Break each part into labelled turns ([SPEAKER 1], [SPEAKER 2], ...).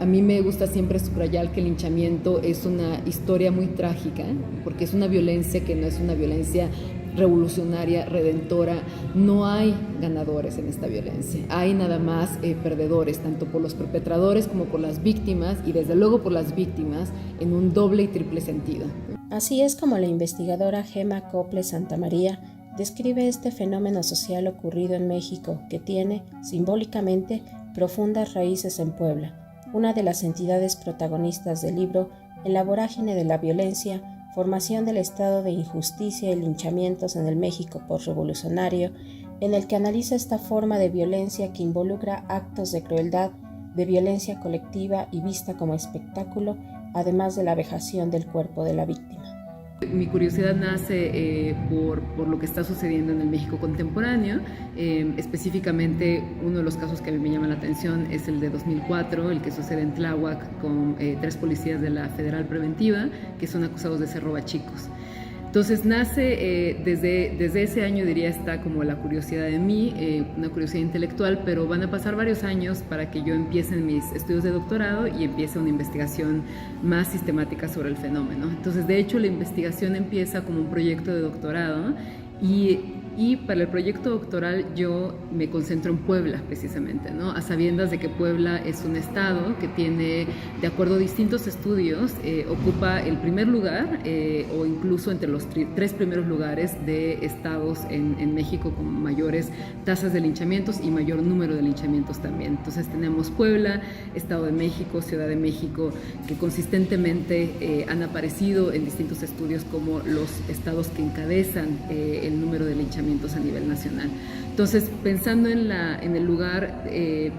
[SPEAKER 1] A mí me gusta siempre subrayar que el linchamiento es una historia muy trágica, porque es una violencia que no es una violencia revolucionaria, redentora. No hay ganadores en esta violencia, hay nada más perdedores, tanto por los perpetradores como por las víctimas, y desde luego por las víctimas en un doble y triple sentido.
[SPEAKER 2] Así es como la investigadora Gema Cople Santamaría describe este fenómeno social ocurrido en México que tiene, simbólicamente, profundas raíces en Puebla, una de las entidades protagonistas del libro En la vorágine de la violencia, formación del estado de injusticia y linchamientos en el México postrevolucionario, en el que analiza esta forma de violencia que involucra actos de crueldad, de violencia colectiva y vista como espectáculo, además de la vejación del cuerpo de la víctima.
[SPEAKER 1] Mi curiosidad nace por lo que está sucediendo en el México contemporáneo. Específicamente, uno de los casos que a mí me llama la atención es el de 2004, el que sucede en Tláhuac con 3 policías de la Federal Preventiva que son acusados de ser robachicos. Entonces nace desde ese año, diría, está como la curiosidad de mí, una curiosidad intelectual, pero van a pasar varios años para que yo empiece mis estudios de doctorado y empiece una investigación más sistemática sobre el fenómeno. Entonces, de hecho, la investigación empieza como un proyecto de doctorado y para el proyecto doctoral yo me concentro en Puebla, precisamente, ¿no? A sabiendas de que Puebla es un estado que tiene, de acuerdo a distintos estudios, ocupa el primer lugar o incluso entre los 3 primeros lugares de estados en México con mayores tasas de linchamientos y mayor número de linchamientos también. Entonces tenemos Puebla, Estado de México, Ciudad de México, que consistentemente han aparecido en distintos estudios como los estados que encabezan el número de linchamientos a nivel nacional. Entonces, pensando en el lugar,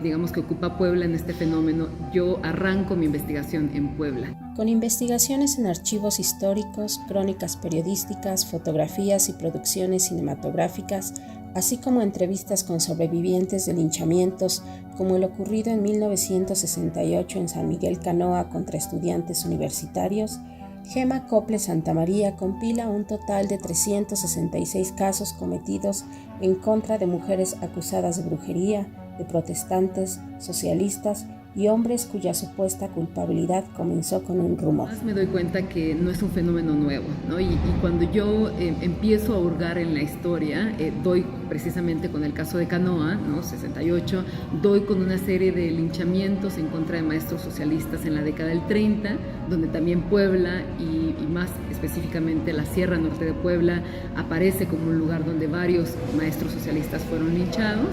[SPEAKER 1] digamos, que ocupa Puebla en este fenómeno, yo arranco mi investigación en Puebla.
[SPEAKER 2] Con investigaciones en archivos históricos, crónicas periodísticas, fotografías y producciones cinematográficas, así como entrevistas con sobrevivientes de linchamientos, como el ocurrido en 1968 en San Miguel Canoa contra estudiantes universitarios, Gema Cople Santamaría compila un total de 366 casos cometidos en contra de mujeres acusadas de brujería, de protestantes, socialistas y hombres cuya supuesta culpabilidad comenzó con un rumor.
[SPEAKER 1] Más me doy cuenta que no es un fenómeno nuevo, ¿no? Y cuando yo empiezo a hurgar en la historia, doy precisamente con el caso de Canoa, ¿no? 68, doy con una serie de linchamientos en contra de maestros socialistas en la década del 30, donde también Puebla y más específicamente la Sierra Norte de Puebla aparece como un lugar donde varios maestros socialistas fueron linchados.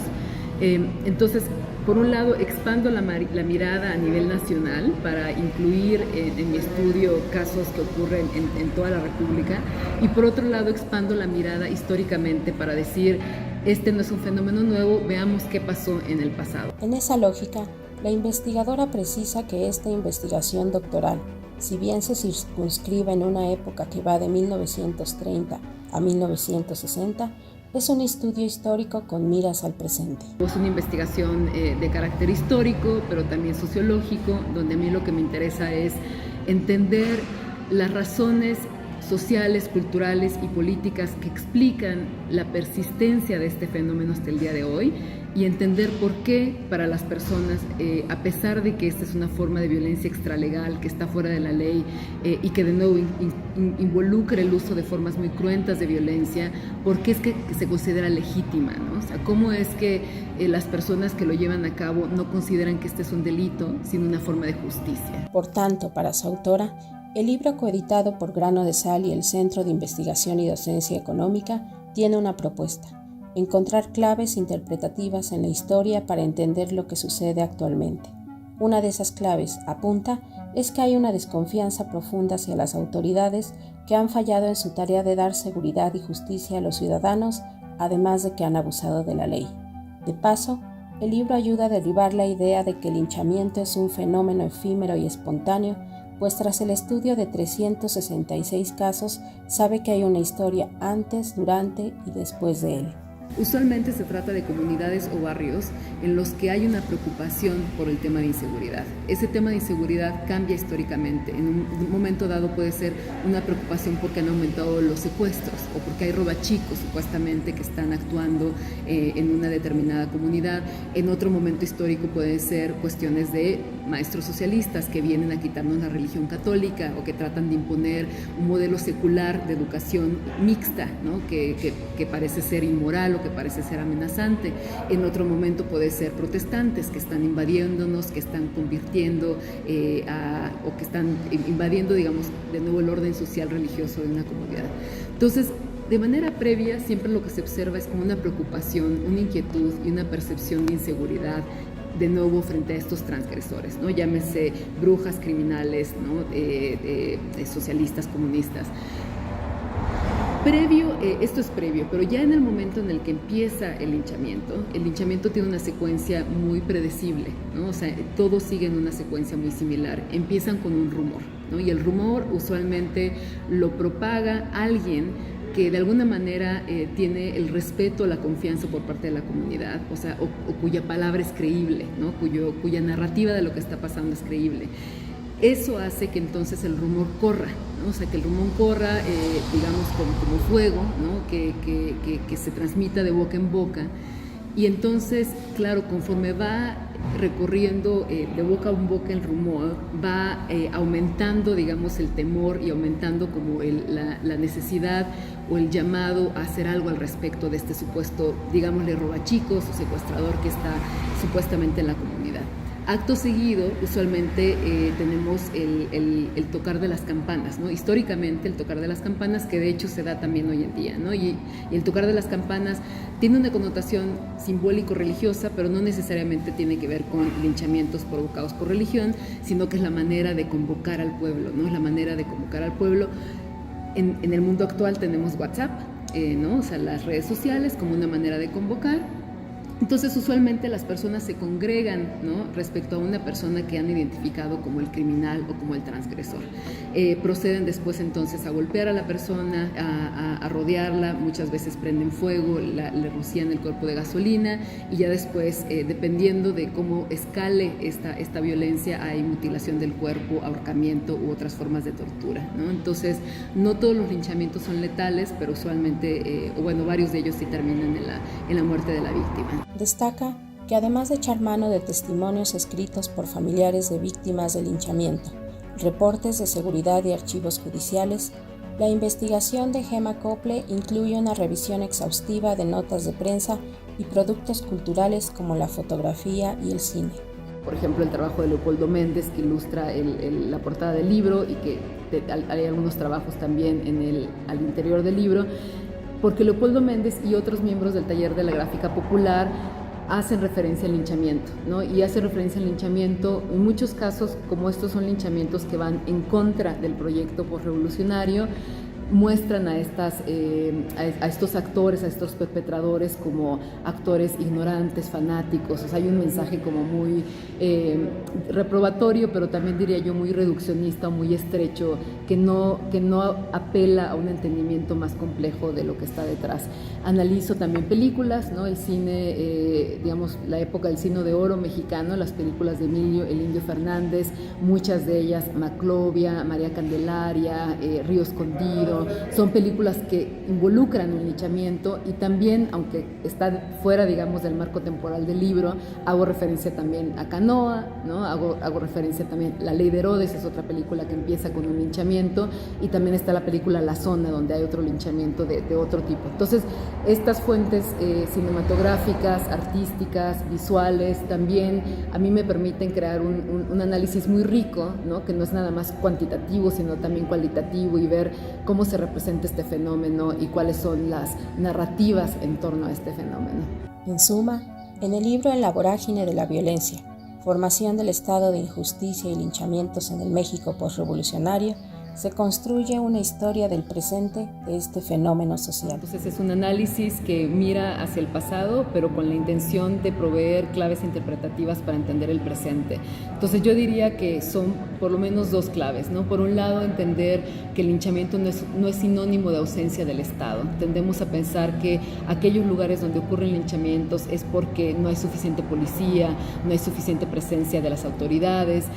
[SPEAKER 1] Entonces, por un lado, expando la mirada a nivel nacional para incluir en mi estudio casos que ocurren en toda la República, y por otro lado, expando la mirada históricamente para decir, este no es un fenómeno nuevo, veamos qué pasó en el pasado.
[SPEAKER 2] En esa lógica, la investigadora precisa que esta investigación doctoral, si bien se circunscribe en una época que va de 1930 a 1960, es un estudio histórico con miras al presente.
[SPEAKER 1] Es una investigación de carácter histórico, pero también sociológico, donde a mí lo que me interesa es entender las razones sociales, culturales y políticas que explican la persistencia de este fenómeno hasta el día de hoy, y entender por qué para las personas, a pesar de que esta es una forma de violencia extralegal que está fuera de la ley y que de nuevo involucra el uso de formas muy cruentas de violencia, por qué es que se considera legítima, ¿no? O sea, cómo es que las personas que lo llevan a cabo no consideran que este es un delito, sino una forma de justicia.
[SPEAKER 2] Por tanto, para su autora, el libro coeditado por Grano de Sal y el Centro de Investigación y Docencia Económica tiene una propuesta: encontrar claves interpretativas en la historia para entender lo que sucede actualmente. Una de esas claves, apunta, es que hay una desconfianza profunda hacia las autoridades que han fallado en su tarea de dar seguridad y justicia a los ciudadanos, además de que han abusado de la ley. De paso, el libro ayuda a derribar la idea de que el linchamiento es un fenómeno efímero y espontáneo, pues tras el estudio de 366 casos, sabe que hay una historia antes, durante y después de él.
[SPEAKER 1] Usualmente se trata de comunidades o barrios en los que hay una preocupación por el tema de inseguridad. Ese tema de inseguridad cambia históricamente. En un momento dado puede ser una preocupación porque han aumentado los secuestros o porque hay robachicos supuestamente que están actuando en una determinada comunidad. En otro momento histórico puede ser cuestiones de maestros socialistas que vienen a quitarnos la religión católica o que tratan de imponer un modelo secular de educación mixta, ¿no? que parece ser inmoral o que parece ser amenazante. En otro momento puede ser protestantes que están invadiéndonos, que están convirtiendo o que están invadiendo, digamos, de nuevo el orden social religioso de una comunidad. Entonces, de manera previa, siempre lo que se observa es como una preocupación, una inquietud y una percepción de inseguridad de nuevo frente a estos transgresores, ¿no? Llámese brujas, criminales, ¿no? Socialistas, comunistas. Esto es previo, pero ya en el momento en el que empieza el linchamiento tiene una secuencia muy predecible, ¿no? O sea, todos siguen una secuencia muy similar. Empiezan con un rumor, ¿no? Y el rumor usualmente lo propaga alguien que de alguna manera tiene el respeto, la confianza por parte de la comunidad, o sea, o cuya palabra es creíble, ¿no? Cuya narrativa de lo que está pasando es creíble. Eso hace que entonces el rumor corra, ¿no? O sea, que el rumor corra, digamos, como fuego, ¿no? Que se transmita de boca en boca. Y entonces, claro, conforme va recorriendo de boca en boca el rumor, va aumentando, digamos, el temor y aumentando como la necesidad o el llamado a hacer algo al respecto de este supuesto, digámosle, robachicos o secuestrador que está supuestamente en la comunidad. Acto seguido, usualmente tenemos el tocar de las campanas, ¿no? Históricamente el tocar de las campanas, que de hecho se da también hoy en día, ¿no? Y el tocar de las campanas tiene una connotación simbólico-religiosa, pero no necesariamente tiene que ver con linchamientos provocados por religión, sino que es la manera de convocar al pueblo, ¿no? Es la manera de convocar al pueblo. En el mundo actual tenemos WhatsApp, ¿no? O sea, las redes sociales como una manera de convocar. Entonces, usualmente las personas se congregan, ¿no? Respecto a una persona que han identificado como el criminal o como el transgresor. Proceden después entonces a golpear a la persona, a rodearla, muchas veces prenden fuego, le rocían el cuerpo de gasolina y ya después, dependiendo de cómo escale esta violencia, hay mutilación del cuerpo, ahorcamiento u otras formas de tortura, ¿no? Entonces, no todos los linchamientos son letales, pero usualmente, varios de ellos sí terminan en la muerte de la víctima.
[SPEAKER 2] Destaca que además de echar mano de testimonios escritos por familiares de víctimas del linchamiento, reportes de seguridad y archivos judiciales, la investigación de Gemma Cople incluye una revisión exhaustiva de notas de prensa y productos culturales como la fotografía y el cine.
[SPEAKER 1] Por ejemplo, el trabajo de Leopoldo Méndez, que ilustra la portada del libro y que hay algunos trabajos también al interior del libro, porque Leopoldo Méndez y otros miembros del taller de la gráfica popular hacen referencia al linchamiento, ¿no? Y hacen referencia al linchamiento, en muchos casos, como estos son linchamientos que van en contra del proyecto postrevolucionario, muestran a estos actores, a estos perpetradores como actores ignorantes, fanáticos. O sea, hay un mensaje como muy reprobatorio, pero también diría yo muy reduccionista, muy estrecho, que no apela a un entendimiento más complejo de lo que está detrás. Analizo también películas, ¿no? El cine, digamos, la época del cine de oro mexicano, las películas de Emilio, el Indio Fernández, muchas de ellas, Maclovia, María Candelaria, Río Escondido, son películas que involucran un linchamiento y también, aunque está fuera, digamos, del marco temporal del libro, hago referencia también a Canoa, ¿no? Hago referencia también, La Ley de Herodes es otra película que empieza con un linchamiento, y también está la película La Zona, donde hay otro linchamiento de otro tipo. Entonces, estas fuentes cinematográficas, artísticas, visuales, también a mí me permiten crear un análisis muy rico, ¿no? Que no es nada más cuantitativo, sino también cualitativo, y ver cómo se representa este fenómeno y cuáles son las narrativas en torno a este fenómeno.
[SPEAKER 2] En suma, en el libro En la vorágine de la violencia, formación del estado de injusticia y linchamientos en el México postrevolucionario, se construye una historia del presente de este fenómeno social.
[SPEAKER 1] Entonces es un análisis que mira hacia el pasado, pero con la intención de proveer claves interpretativas para entender el presente. Entonces yo diría que son por lo menos dos claves, ¿no? Por un lado, entender que el linchamiento no es sinónimo de ausencia del Estado. Tendemos a pensar que aquellos lugares donde ocurren linchamientos es porque no hay suficiente policía, no hay suficiente presencia de las autoridades.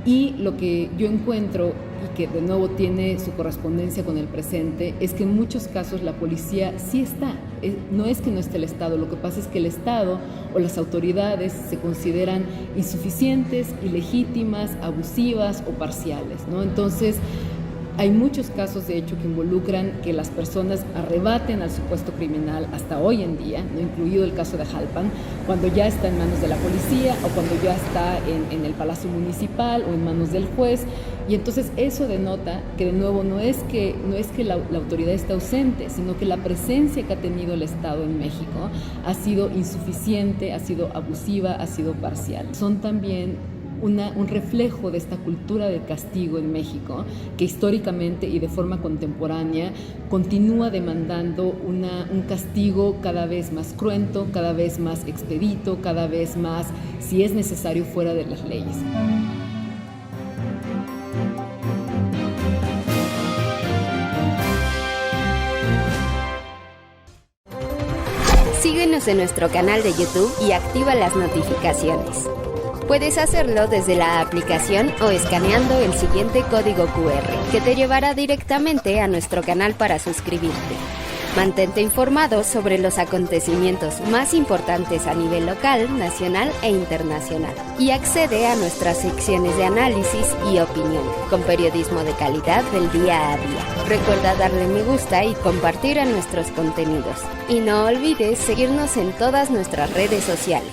[SPEAKER 1] Y lo que yo encuentro, y que de nuevo tiene su correspondencia con el presente, es que en muchos casos la policía sí está. No es que no esté el Estado, lo que pasa es que el Estado o las autoridades se consideran insuficientes, ilegítimas, abusivas o parciales, ¿no? Entonces, hay muchos casos, de hecho, que involucran que las personas arrebaten al supuesto criminal hasta hoy en día, ¿no? Incluido el caso de Jalpan, cuando ya está en manos de la policía o cuando ya está en el Palacio Municipal o en manos del juez. Y entonces eso denota que, de nuevo, no es que la autoridad esté ausente, sino que la presencia que ha tenido el Estado en México ha sido insuficiente, ha sido abusiva, ha sido parcial. Son también un reflejo de esta cultura del castigo en México, que históricamente y de forma contemporánea continúa demandando un castigo cada vez más cruento, cada vez más expedito, cada vez más, si es necesario, fuera de las leyes.
[SPEAKER 3] Síguenos en nuestro canal de YouTube y activa las notificaciones. Puedes hacerlo desde la aplicación o escaneando el siguiente código QR, que te llevará directamente a nuestro canal para suscribirte. Mantente informado sobre los acontecimientos más importantes a nivel local, nacional e internacional. Y accede a nuestras secciones de análisis y opinión, con periodismo de calidad del día a día. Recuerda darle me gusta y compartir a nuestros contenidos. Y no olvides seguirnos en todas nuestras redes sociales.